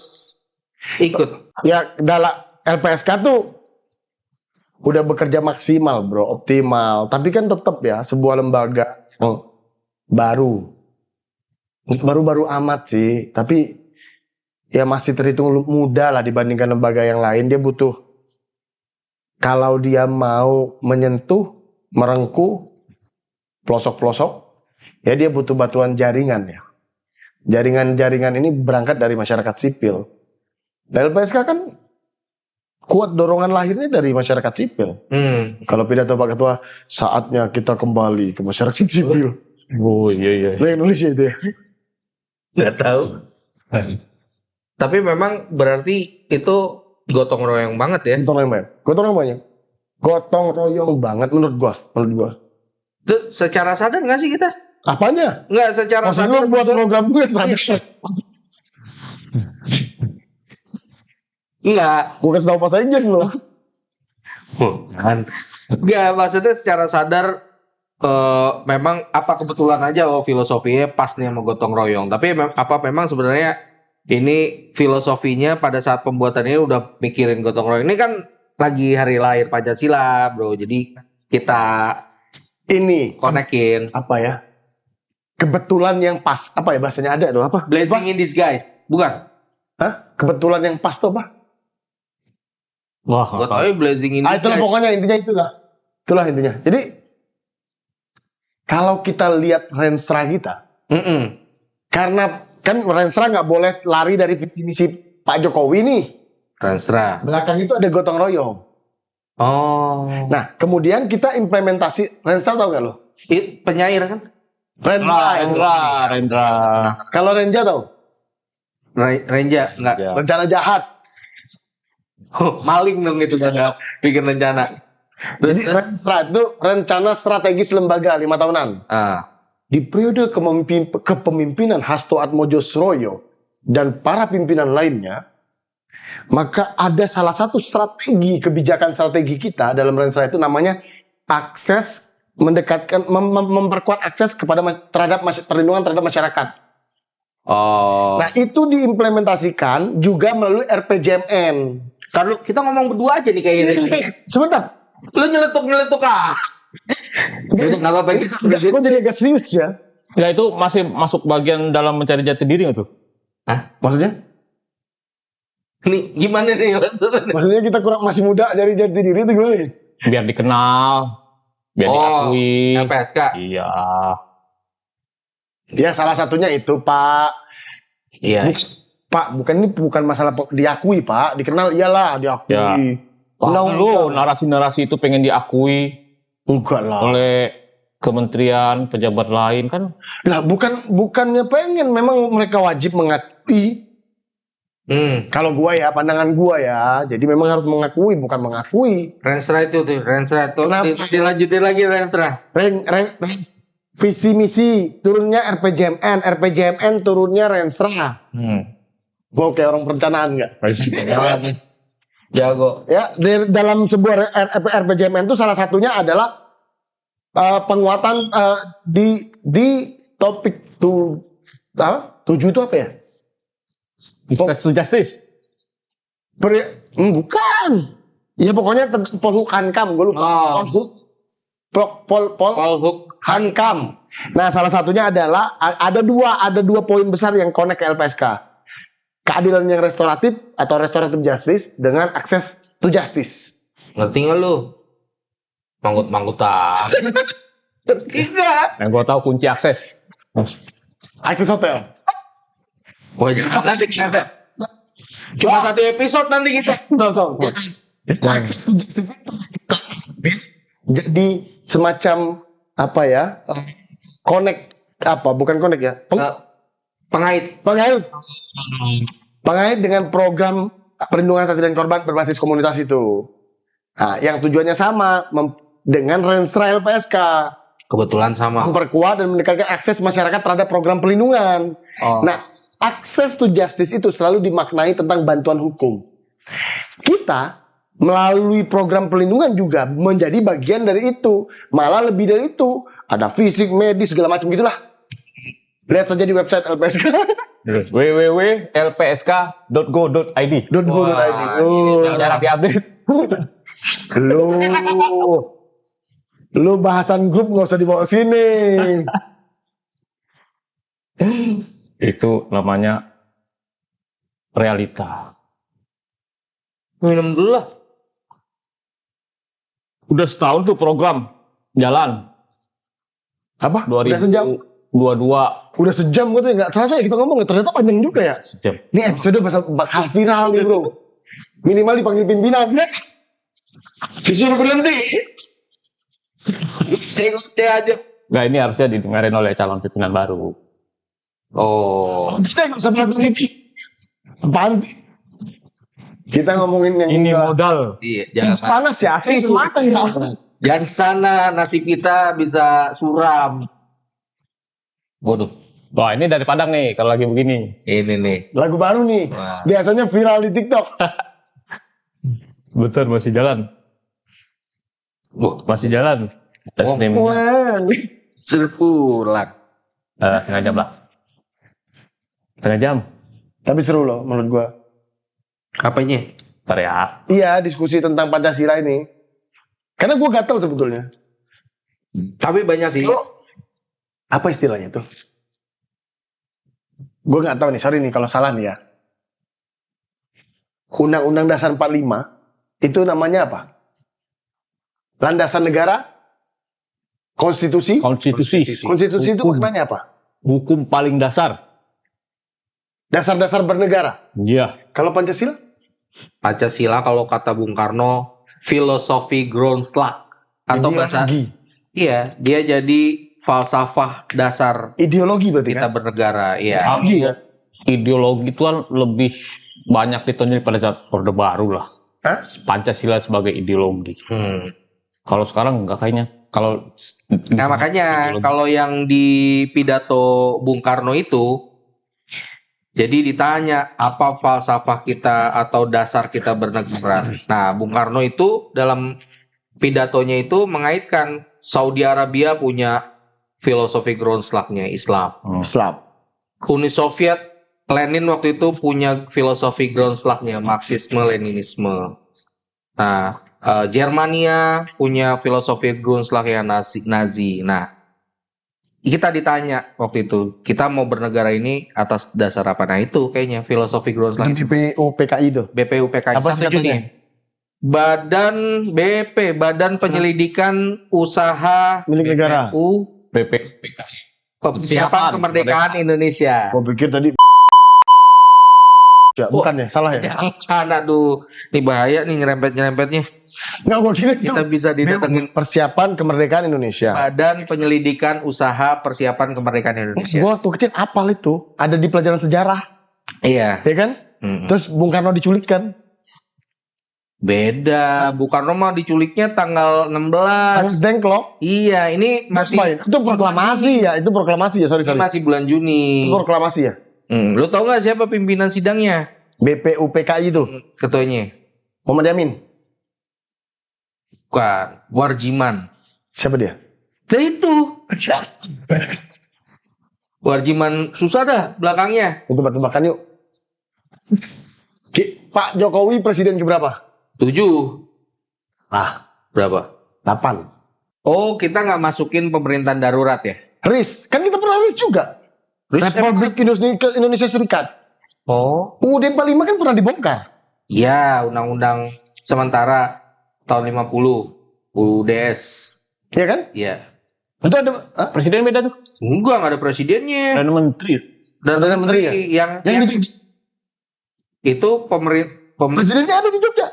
ikut? Ya dalam LPSK tuh udah bekerja maksimal bro, optimal. Tapi kan tetap ya sebuah lembaga yang baru amat sih. Tapi ya masih terhitung muda lah dibandingkan lembaga yang lain. Dia butuh, kalau dia mau menyentuh, merengkuh pelosok-pelosok, ya dia butuh bantuan jaringan ya. Jaringan-jaringan ini berangkat dari masyarakat sipil. Dan LPSK kan kuat dorongan lahirnya dari masyarakat sipil. Kalau pidato Pak Ketua, saatnya kita kembali ke masyarakat sipil. Oh iya. Lo yang nulis ya itu ya? Nggak tahu. Tapi memang berarti itu gotong royong banget ya. Gotong royong banget menurut gua. Itu secara sadar nggak sih kita? Apanya? Nggak secara Maksudnya sadar. buat program gue sadar. Enggak. Gue kasih tau pas aja loh. Enggak, maksudnya secara sadar memang apa kebetulan aja filosofinya pas nih sama gotong royong. Tapi memang sebenarnya ini filosofinya pada saat pembuatannya udah mikirin gotong royong. Ini kan lagi hari lahir Pancasila, Bro. Jadi kita Ini konekin. apa ya? Kebetulan yang pas. Apa ya bahasanya ada tuh apa? Blessing in disguise, bukan? Hah? Kebetulan yang pas tuh apa? Wah, Gue tau ya blessing in Itulah disguise. pokoknya intinya itulah. Itulah intinya. Jadi kalau kita lihat Renstra kita, karena kan Renstra nggak boleh lari dari visi misi Pak Jokowi nih. Renstra. Belakang itu ada gotong royong. Oh. Nah, kemudian kita implementasi Renstra, tau gak lo? Penyair kan? Rendra. Kalau Renja tau? Renja enggak. Ya. Rencana jahat. Maling dong itu kan bikin rencana. Jadi Renstra itu rencana strategis lembaga 5 tahunan. Di periode kepemimpinan Hasto Atmojosroyo dan para pimpinan lainnya, maka ada salah satu kebijakan strategi kita dalam Renstra itu namanya akses memperkuat akses perlindungan terhadap masyarakat. Nah, itu diimplementasikan juga melalui RPJMN. Kalau kita ngomong berdua aja nih kayaknya. Sebentar. Lu nyeletuk Nggak apa-apa. Gue jadi agak serius ya. Ya itu masih masuk bagian dalam mencari jati diri nggak tuh? Maksudnya? Nih gimana nih maksudnya? Maksudnya kita masih muda jadi jati diri itu gimana nih? Biar dikenal, biar diakui. LPSK. Iya. Ya salah satunya itu Pak. Iya. Pak, bukan masalah diakui Pak, dikenal iyalah diakui. Ya. Lu narasi-narasi itu pengen diakui. Enggak lah. Oleh kementerian, pejabat lain kan? Lah bukannya pengen, memang mereka wajib mengakui. Kalau gua ya, pandangan gua ya, jadi memang harus mengakui, bukan mengakui. Renstra itu dilanjutin lagi Renstra. Visi misi turunnya RPJMN turunnya Renstra. Gua kayak orang perencanaan nggak? Jago. Ya, dalam sebuah RPJMN itu salah satunya adalah penguatan di topik 7 itu apa ya? Access to justice. Bukan. Ya pokoknya Polhukankam, gue lupa. Polhukankam. Nah, salah satunya adalah ada dua poin besar yang connect ke LPSK. Keadilan yang restoratif atau restoratif justice dengan akses to justice. Ngerti nggak lu? Manggut-manggutan. Yang gue tahu kunci akses. Akses hotel. Wah, jangan nanti kita. Cuma satu episode nanti kita. Akses to justice. Jadi semacam apa ya? Bukan connect ya? Pengait dengan program perlindungan saksi dan korban berbasis komunitas itu. Nah, yang tujuannya sama dengan Renstra LPSK. Kebetulan sama. Memperkuat dan mendekatkan akses masyarakat terhadap program perlindungan. Nah, akses to justice itu selalu dimaknai tentang bantuan hukum. Kita melalui program perlindungan juga menjadi bagian dari itu. Malah lebih dari itu. Ada fisik, medis, segala macam gitulah. Lihat saja di website LPSK. www.lpsk.go.id. Jarang diupdate. Lu bahasan grup nggak usah dibawa sini. Itu namanya realita. Minum dulu lah. Udah setahun tuh program jalan. Apa? Udah sejam. 22. Udah sejam gue tuh nggak terasa ya kita ngomong, ternyata panjang juga ya. Sejam. Ini episode bakal viral nih bro. Minimal dipanggil pimpinan. Disuruh berhenti. C aja. Nggak, ini harusnya didengarin oleh calon pimpinan baru. Kita nggak usah bahas begini. Apaan sih? Kita ngomongin yang ini modal. Iya, jangan panas ya, asli matang ya. Jangan sana, nasib kita bisa suram. Waduh. Wah, ini dari Padang nih kalau lagi begini. Ini nih. Lagu baru nih. Wah. Biasanya viral di TikTok. Betul, masih jalan. Masih jalan. Suruh pulang. Setengah jam lah. Setengah jam. Tapi seru loh menurut gua. Apanya? Ntar ya. Iya, diskusi tentang Pancasila ini. Karena gua gatel sebetulnya. Tapi banyak sih. Apa istilahnya tuh? Gue nggak tahu nih, sorry nih kalau salah nih ya. Undang-Undang Dasar 45 itu namanya apa? Landasan negara? Konstitusi? Konstitusi Konstitusi itu maknanya apa? Hukum paling dasar. Dasar-dasar bernegara. Iya. Kalau Pancasila? Pancasila kalau kata Bung Karno, filosofi Grundslag atau bahasa. Iya, dia jadi falsafah dasar ideologi berarti kita kan? bernegara. Iya. Ideologi itu kan lebih banyak ditonjol pada saat Orde Baru lah. Hah? Pancasila sebagai ideologi. Kalau sekarang enggak kayaknya. Kalau Nah makanya kalau yang di pidato Bung Karno itu, jadi ditanya apa falsafah kita atau dasar kita bernegara. Nah Bung Karno itu dalam pidatonya itu mengaitkan Saudi Arabia punya filosofi Grundslagnya Islam. Islam. Uni Soviet, Lenin waktu itu punya filosofi Grundslagnya Marxisme Leninisme. Nah, Jermania punya filosofi Grundslagnya Nazi. Nah, kita ditanya waktu itu, kita mau bernegara ini atas dasar apa? Nah, itu kayaknya filosofi Grundslag. Itu BPUPKI itu. BPUPKI Apa 1 Juni. Badan Penyelidikan Usaha Milik negara. BPUPKI. Persiapan Kemerdekaan Indonesia. Gua pikir tadi ya, bukan ya? Salah ya? Jangan, aduh, ini bahaya nih nyerempetnya. Enggak, gua kira itu Kita bisa didatengin persiapan kemerdekaan Indonesia. Badan Penyelidikan Usaha Persiapan Kemerdekaan Indonesia. Gua waktu kecil apal itu, ada di pelajaran sejarah, Iya. ya kan? Terus Bung Karno diculik kan? Beda. Bung Karno mah diculiknya tanggal 16. Harus dengklok. Iya, ini masih Itu proklamasi ya, sorry. Ini masih bulan Juni. Itu proklamasi ya. Lu tahu nggak siapa pimpinan sidangnya? BPUPKI itu, Ketuanya? Muhammad Yamin. Bukan, Warjiman. Siapa dia? Nah itu. Warjiman susah dah belakangnya. Itu tebak-tebakan yuk. Pak Jokowi presiden keberapa? 7. Ah, Berapa? 8. Oh, kita nggak masukin pemerintahan darurat ya? RIS, kan kita pernah RIS juga. Republik Indonesia Serikat. Oh. UUD 45 kan pernah dibongkar. Ya, undang-undang sementara tahun 50. UUDS. Iya kan? Iya. Itu ada Presiden beda tuh. Enggak ada presidennya. Dan menteri. Dan Ada menteri ya? yang di itu pemerintah presidennya ada di Jogja.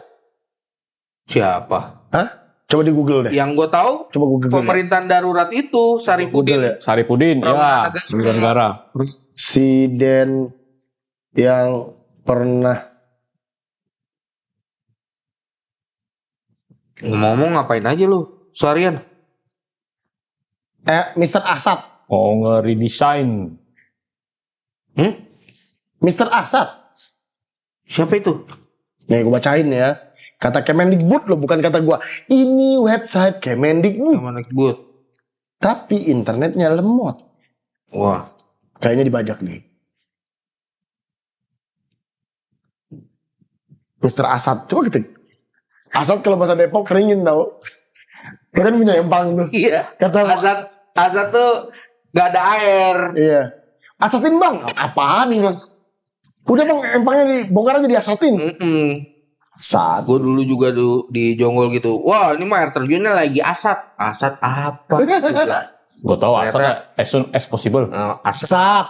siapa? Hah? Coba di Google deh. Yang gue tahu Coba Google deh. pemerintahan darurat itu Sarifudin. Google ya. Sarifudin, ya. Negara. Presiden yang pernah Ngomong ngapain aja lu seharian? Mr. Assad. Oh, nge-redesign. Mr. Assad. Siapa itu? Nih gue bacain ya. Kata Kemendikbud loh, bukan kata gua. Ini website Kemendikbud. Kemendikbud. Tapi internetnya lemot. Wah. Kayaknya dibajak nih. Mr. Assad. Coba kita. Assad kalau bahasa Depok keringin tau. Dia kan punya empang tuh. Iya. Kata Azad tuh gak ada air. Iya. Asatin bang. Apaan nih bang? Udah bang, empangnya dibongkar aja diasatin. Assad. Gue dulu juga di Jonggol gitu. Wah, ini mah air terjunnya lagi Asad. Asad apa? Gue tahu Ternyata- asal as soon as possible. Asap.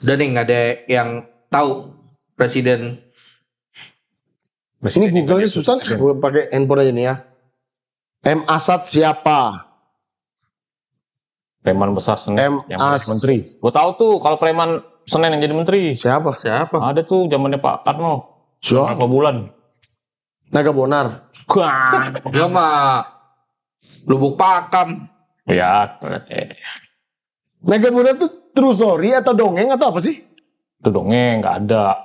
Udah nih nggak ada yang tahu presiden. Ini Google-nya susah. Gue pakai handphone aja nih ya. M. Assad siapa? Preman besar Senen yang M.A. jadi menteri. Gue tahu tuh kalau preman Senen yang jadi menteri. Siapa? Ada tuh zamannya Pak Karno. Siapa? Berapa bulan? Naga Bonar. Wah. Dia mah Lubuk Pakam. Ya, Naga Bonar tuh true story atau dongeng atau apa sih? itu dongeng nggak ada.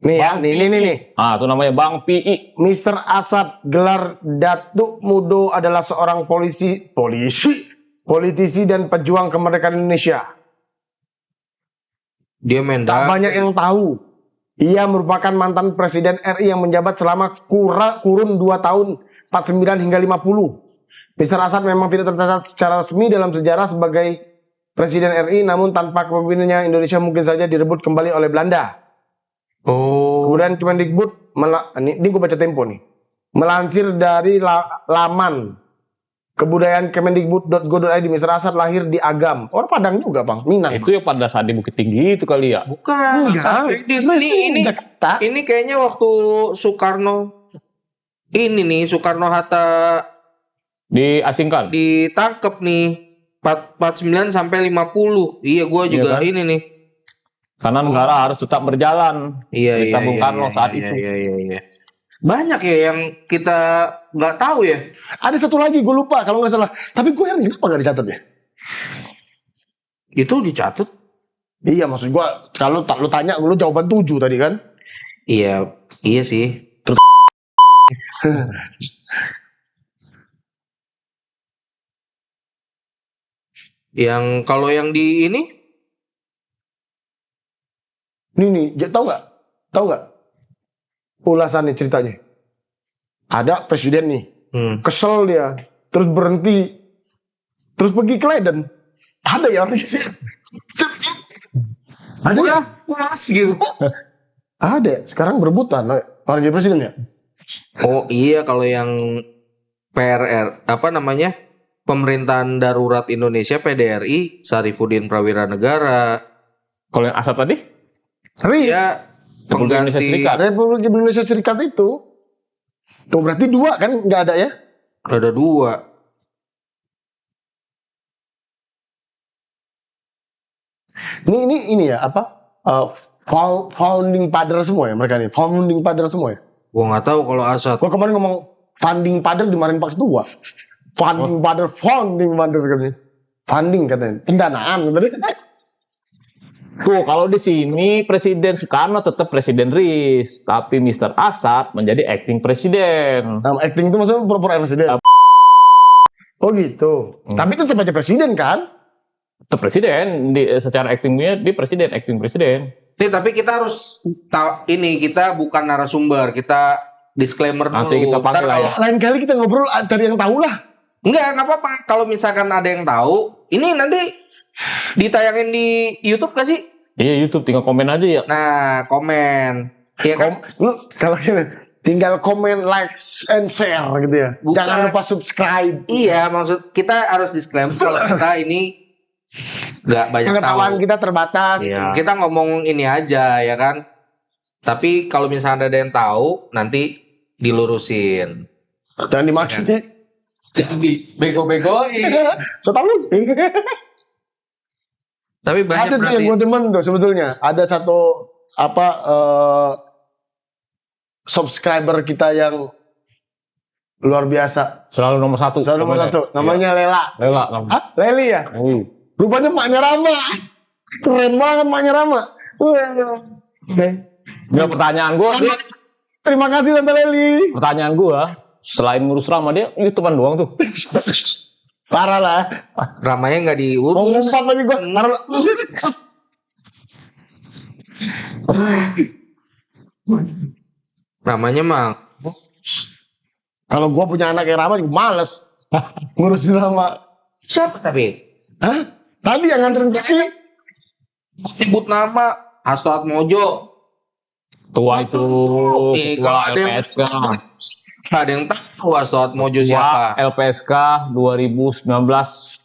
Nih ya, nih. Ah, itu namanya Bang PI. Mr. Assad gelar Datuk Mudo adalah seorang politisi dan pejuang kemerdekaan Indonesia. Dia Tak mendak. banyak yang tahu. Ia merupakan mantan presiden RI yang menjabat selama kurun 2 tahun 49 hingga 50. Mr. Assad memang tidak tercatat secara resmi dalam sejarah sebagai presiden RI, namun tanpa kepemimpinannya Indonesia mungkin saja direbut kembali oleh Belanda. Oh. Kemudian Kemendikbud, ini gue baca Tempo nih, melansir dari laman kebudayaan kemendikbud.go.id, Mr. Assad lahir di Agam. Orang Padang juga bang, Minang. Itu ya pada saat di Bukit Tinggi itu kali ya. Bukan. Enggak. Ini kayaknya waktu Soekarno. Ini nih Soekarno Hatta Diasingkan. ditangkep nih 49 sampai 50. Iya, gua juga kan? ini nih. Karena negara harus tetap berjalan. Iya, Berita Bung Karno saat itu. Iya. Banyak ya yang kita nggak tahu ya. Ada satu lagi gue lupa kalau nggak salah. Tapi gue heran kenapa nggak dicatat ya? Itu dicatat. Iya maksud gue kalau lu tanya lu jawaban 7 tadi kan? Iya sih. Terus kalau yang di ini Nih, tahu nggak? Ulasannya ceritanya. Ada presiden nih, kesel dia, terus berhenti, terus pergi ke Leiden. Ada ya orang ada ya, puas gitu. ada. Sekarang berebutan orang jadi presiden ya. Oh iya, kalau yang PRR apa namanya, Pemerintahan Darurat Indonesia PDRI, Sarifuddin Prawira Negara. Kalau yang Asad tadi? Serius? Ya, Republik Indonesia Serikat. Republik Indonesia Serikat itu. Tuh berarti 2 kan nggak ada ya? Ada 2. Ini ya apa? Founding father semua ya mereka nih. Founding father semua ya. Gua nggak tahu kalau Asad. Gua kemarin ngomong founding father dimarahin Pak Ketua. Founding father katanya. Funding katanya. Pendanaan katanya. Tuh, kalau di sini Presiden Soekarno tetap Presiden RIS, tapi Mr. Asad menjadi acting presiden. Nah, acting itu maksudnya pura-pura presiden. Oh gitu. Tapi tetap aja presiden kan? Tetap presiden, secara actingnya dia presiden, acting presiden. Nih, tapi kita harus tahu ini, kita bukan narasumber, kita disclaimer dulu. Nanti kita panggil Ntar lah ya. Lain kali kita ngobrol cari yang tahu lah. Nggak apa-apa. Kalau misalkan ada yang tahu, ini nanti ditayangin di YouTube gak sih? Iya, YouTube, tinggal komen aja ya. Nah, komen. Iya kan? Lu kalau tinggal komen, like, and share gitu ya. Bukan. Jangan lupa subscribe. Iya, maksud kita harus disclaimer kalau kita ini nggak banyak tahu. Pengetahuan kita terbatas. Iya. Kita ngomong ini aja ya kan. Tapi kalau misalnya ada yang tahu, nanti dilurusin. Jangan dimaki. Jangan dibego-begoin. So tau lu. Tapi banyak Ada tuh yang gue demen tuh sebetulnya. Ada satu subscriber kita yang luar biasa. Selalu nomor 1. Selalu nomor 1. Namanya Lela. Lela. Hah? Leli ya? Rupanya maknya Rama. Keren banget maknya Rama. Nah, pertanyaan gue, Terima kasih Tante Leli. pertanyaan gue, selain ngurus Rama dia YouTubean doang tuh. Parah lah. Ramanya nggak Mau diurus. ngumpat lagi gue. Parah lah. Ramanya mah Kalau gue punya anak yang Rama juga males. Ngurusin Rama. siapa tapi? Hah? Tadi yang nganterin kaki. Sebut nama Hasto Atmojo. Tua itu, Kalau ketua ada yang LPSK. ada yang tahu Hasto Atmojo siapa? Ketua LPSK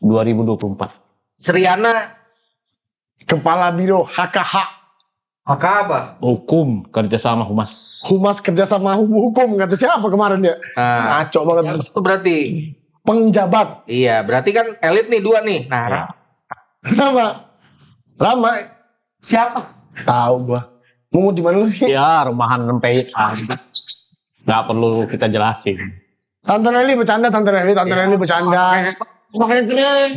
2019-2024. Seriana. Kepala Biro HKH. Maka apa? Hukum kerjasama humas. Humas kerjasama hukum. Kata siapa kemarin ya? Nah, Ngaco banget. itu berarti. Penjabat. Iya, berarti kan elit nih 2 nih. Nah, Rama. siapa? Tahu gua. Mau di mana lu sih? Ya, rumahan nempe. Nggak perlu kita jelasin. Tante Leli bercanda, Tante Leli bercanda. Makanya keren.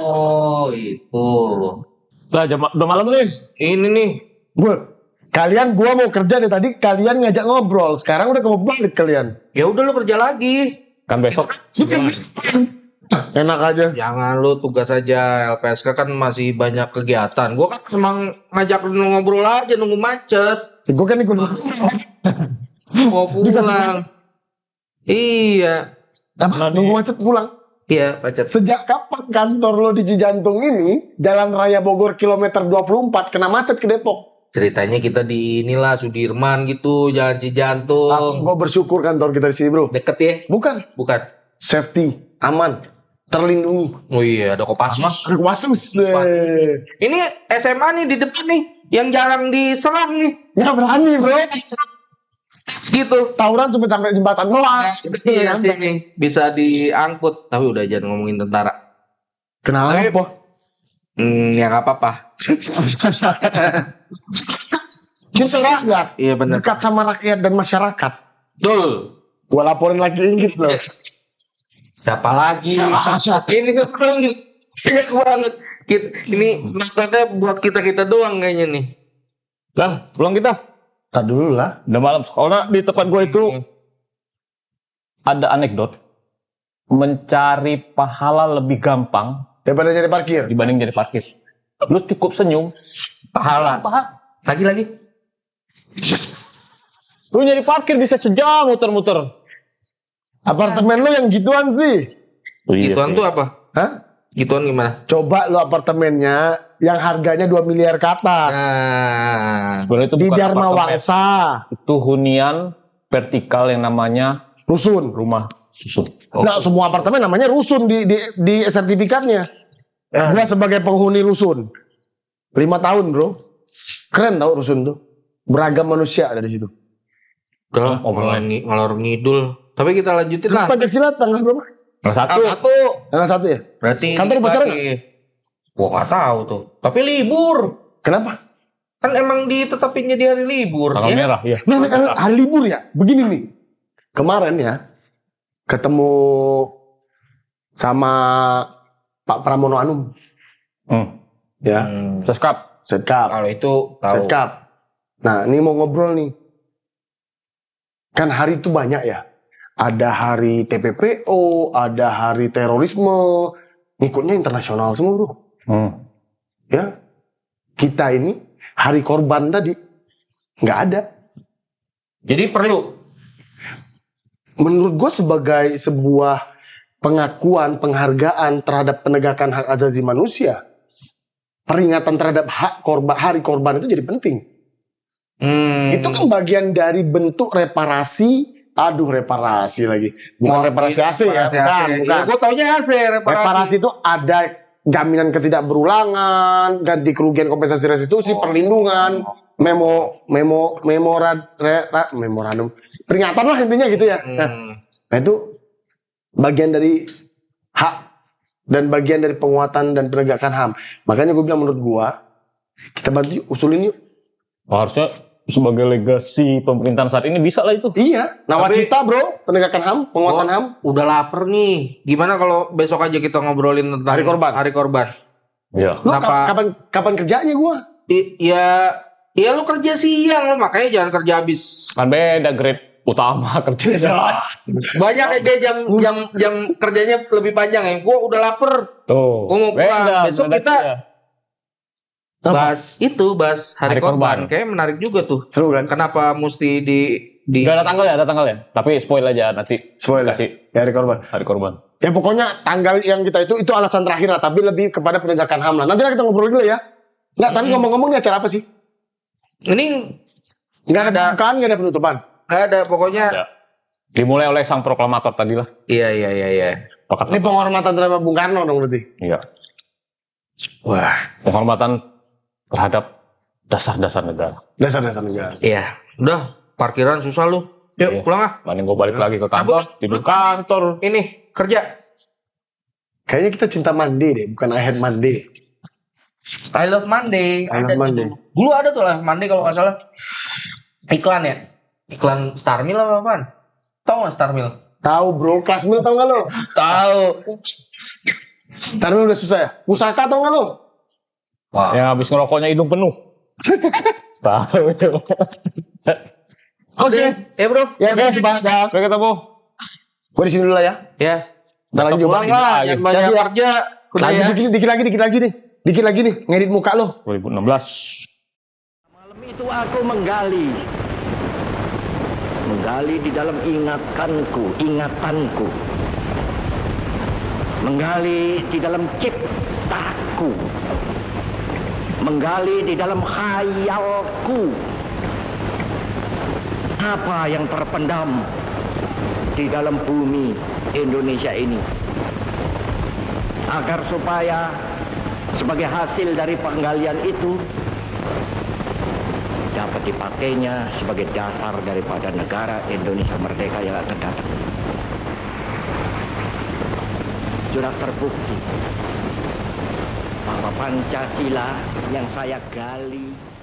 Oh, itu. Lah, udah malam nih. Ini nih. Gua mau kerja dari tadi, kalian ngajak ngobrol. Sekarang udah kebalik kalian. Ya udah lu kerja lagi. Kan besok. Enak aja. Jangan lu tugas aja. LPSK kan masih banyak kegiatan. Gua kan emang ngajak lu ngobrol aja, nunggu macet. Gue kan ikut. Mau pulang. Iya. Nunggu macet pulang. Iya, macet. Sejak kapan kantor lo di Cijantung ini, Jalan Raya Bogor kilometer 24 kena macet ke Depok? Ceritanya kita di inilah Sudirman gitu, Jalan Cijantung. Gue bersyukur kantor kita di sini bro. Deket ya? Bukan. Bukan. Safety, aman, terlindungi. Oh iya, ada Kopassus. Ada Kopassus. Ini SMA nih di depan nih, yang jarang diserang nih. Nggak berani bro. Gitu. Tawuran cuma sampai jembatan doang. Iya sini bisa diangkut. Tapi udah jangan ngomongin tentara. Kenapa? Ya nggak apa-apa. Cinta rakyat. Iya benar. Dekat sama rakyat dan masyarakat. Betul. Gua laporin lagi Inggit loh. Siapa lagi? Ini banyak banget. Ini nontonnya buat kita doang kayaknya nih. Lah, pulang kita. Tak dulu lah. Udah malam. Soalnya di tempat gue itu ada anekdot. Mencari pahala lebih gampang Daripada jadi parkir. dibanding jadi parkir. Lu cukup senyum. Pahala. Lagi. Lu jadi parkir bisa sejam muter-muter. Apartemen lu yang gituan sih. Gituan tuh apa? Hah? Gituan gimana? Coba lu apartemennya yang harganya 2 miliar ke atas. Nah, Sebenarnya itu Di bukan Dharma apartemen. Wangsa. Itu hunian vertikal yang namanya Rusun. rumah susun. Nah, semua apartemen namanya rusun di sertifikatnya. Gua sebagai penghuni rusun. 5 tahun, bro. Keren tau rusun tuh. Beragam manusia ada di situ. udah ngalor ngidul. Tapi kita lanjutin lah. Pancasila tanggal berapa? Salah satu. Satu. Tanggal 1 ya? Berarti Kantor bocor nggak? Gua nggak tahu tuh. Tapi libur. Kenapa? Kan emang ditetapinnya di hari libur. Tanggal ya? merah, iya. Nah, hari libur ya? Begini nih. Kemarin ya, ketemu sama Pak Pramono Anung. Ya, Seskap. Setkap. Kalau itu tahu. Setkap. Nah, ini mau ngobrol nih. Kan hari itu banyak ya. Ada hari TPPO, ada hari terorisme. Ngikutnya internasional semua, bro. Ya, kita ini hari korban tadi nggak ada. Jadi perlu. Menurut gue sebagai sebuah pengakuan, penghargaan terhadap penegakan hak asasi manusia, peringatan terhadap hari korban itu jadi penting. Itu kan bagian dari bentuk reparasi. Aduh, reparasi lagi. Bukan reparasi AC ya. Bukan. Gue taunya AC Reparasi itu ada jaminan ketidakberulangan, ganti kerugian, kompensasi restitusi, perlindungan, memorandum, peringatan lah intinya gitu ya. Nah itu bagian dari hak dan bagian dari penguatan dan penegakan HAM. Makanya gue bilang menurut gue kita bantu yuk, usulin yuk. Harusnya sebagai legasi pemerintahan saat ini bisa lah itu. Iya, nawacita bro, penegakan HAM, penguatan HAM. Udah lapar nih. Gimana kalau besok aja kita ngobrolin tentang Hari korban. Iya. Lu kapan kerjanya gue? Iya lu kerja siang, makanya jangan kerja habis. Kan beda grade utama kerja. Banyak ya dia jam kerjanya lebih panjang ya. Gua udah lapar. Tuh. Gua mau pulang. Besok beda kita sih. bahas hari korban. Kayaknya menarik juga tuh. Seru kan? Kenapa mesti di Gak ada tanggal ya? Tapi spoil aja nanti. Spoil Kasih ya hari korban. hari korban. Ya pokoknya tanggal yang kita itu alasan terakhir lah, tapi lebih kepada penegakan HAM lah. Nanti lah kita ngobrol dulu ya. Nggak, tapi ngomong-ngomong ini acara apa sih? Ini Nggak ada pembukaan, nggak ada penutupan. nggak ada pokoknya. Ya. Dimulai oleh sang proklamator tadi lah. Iya. Ini penghormatan terhadap Bung Karno dong berarti. Iya. Wah, Penghormatan terhadap dasar-dasar negara. Dasar-dasar negara. iya. Udah, parkiran susah lu. Yuk, Iya. pulang ah. Mending gue balik lagi ke kantor, tidur kantor. Ini kerja. Kayaknya kita cinta Monday deh, bukan I hate Monday. I love Monday. I love Monday. Dulu ada tuh lah Monday kalau nggak salah. Iklan ya. Iklan Starmil apa apaan? Tahu nggak Starmil? Tahu bro, kelas mil tau nggak lo? Tahu. Tarmil udah susah ya. Pusaka tau nggak lo? Wah. Ya habis ngerokoknya hidung penuh. Tahu. Oke. Ya bro. Ya oke, dah. Sampai ketemu. Gue di sini dulu lah ya. Ya. Udah lanjut Pulang lah. Yang banyak Jadi ya. kerja. Udah ya. Lanjut dikit lagi nih. Dikit lagi nih, ngedit muka lo. 2016. Malam itu aku menggali di dalam ingatanku, menggali di dalam ciptaku, menggali di dalam khayalku, apa yang terpendam di dalam bumi Indonesia ini, agar supaya sebagai hasil dari penggalian itu dapat dipakainya sebagai dasar daripada negara Indonesia merdeka yang akan datang. Sudah terbukti bahwa Pancasila yang saya gali